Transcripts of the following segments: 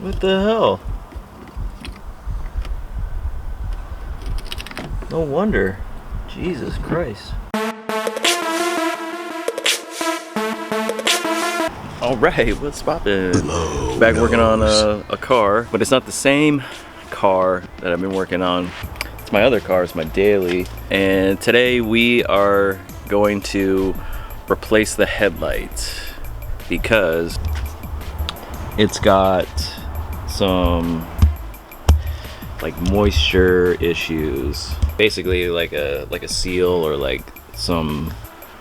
What the hell? No wonder. Jesus Christ. Alright, what's poppin'? Back working on a car, but it's not the same car that I've been working on. It's my other car, it's my daily. And today we are going to replace the headlight because it's got some like moisture issues. Basically like a seal or like some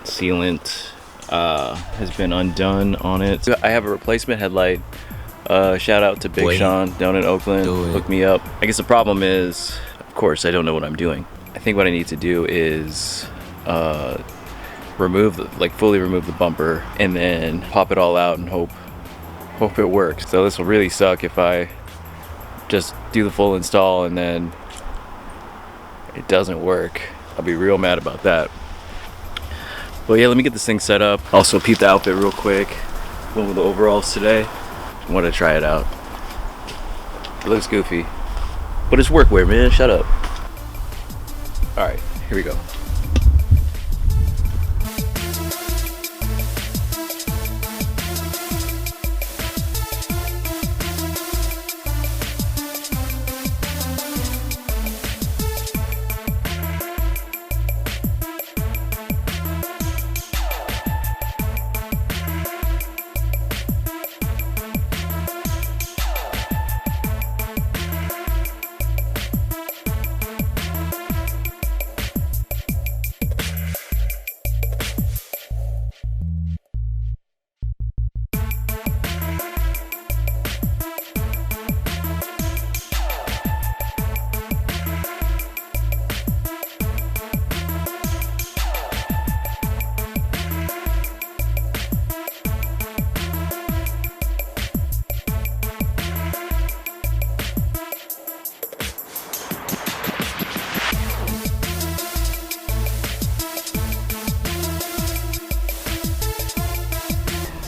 sealant has been undone on it. I have a replacement headlight. Shout out to Big Sean down in Oakland, hooked me up. I guess the problem is, of course, I don't know what I'm doing. I think what I need to do is fully remove the bumper and then pop it all out and hope it works. So this will really suck if I just do the full install and then it doesn't work. I'll be real mad about that. But yeah, let me get this thing set up. Also peep the outfit real quick. Went with the overalls today. I want to try it out. It looks goofy, but it's workwear, man. Shut up. All right, here we go.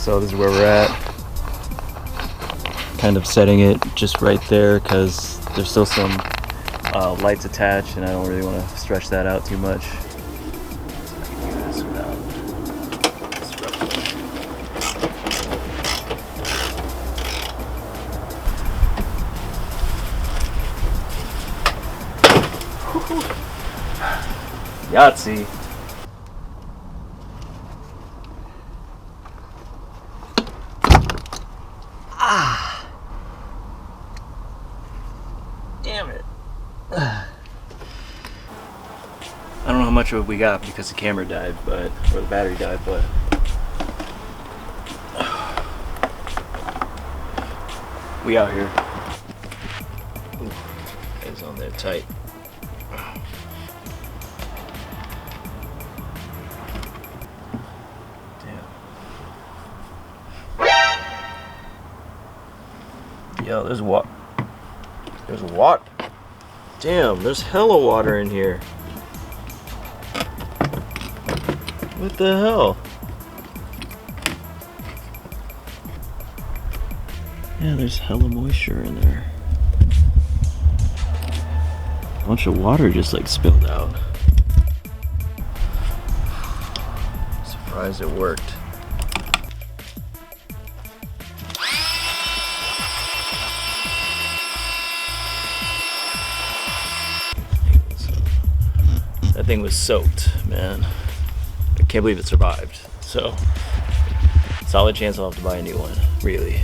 So this is where we're at. Kind of setting it just right there because there's still some lights attached and I don't really want to stretch that out too much. Yahtzee. Damn it. I don't know how much of it we got because the camera died, or the battery died, but we out here. Ooh, it's on there tight. Damn. Yo, there's water. There's water. Damn, there's hella water in here. What the hell? Yeah, there's hella moisture in there. A bunch of water just like spilled out. Surprised it worked. That thing was soaked, man. I can't believe it survived. So, solid chance I'll have to buy a new one, really.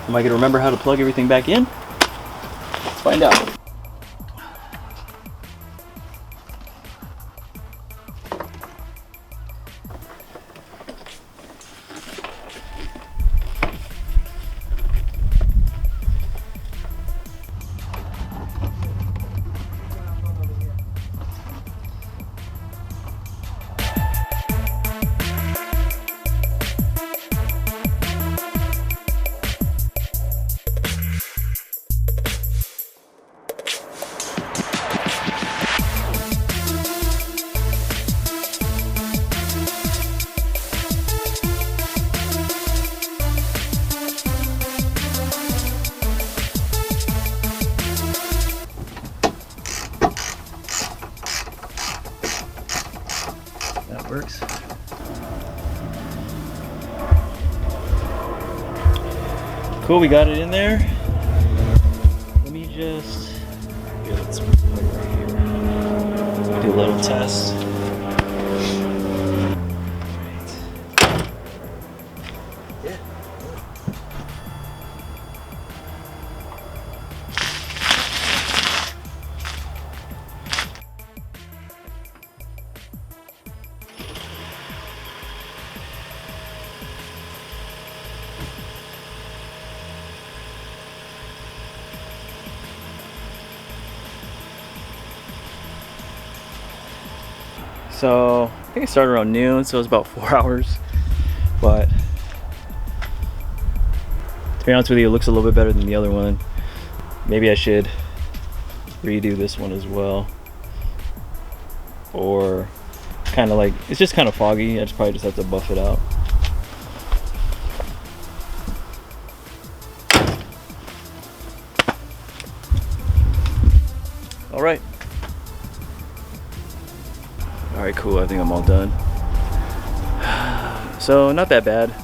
Am I gonna remember how to plug everything back in? Let's find out. That works. Cool, we got it in there. Let me just, here, let's put it right here. Do a little test. Yeah. So I think I started around noon, so it was about 4 hours. But to be honest with you, it looks a little bit better than the other one. Maybe I should redo this one as well. Or kind of like, it's just kind of foggy. I probably just have to buff it out. All right. All right, cool. I think I'm all done. So not that bad.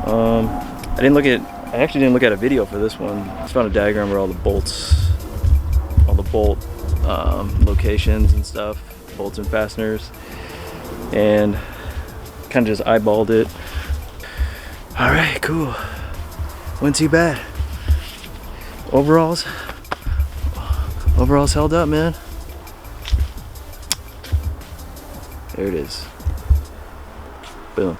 I actually didn't look at a video for this one. I just found a diagram where all the bolts, all the bolt locations and stuff, bolts and fasteners, and kind of just eyeballed it. All right, cool. Wasn't too bad. Overall's held up, man. There it is. Boom.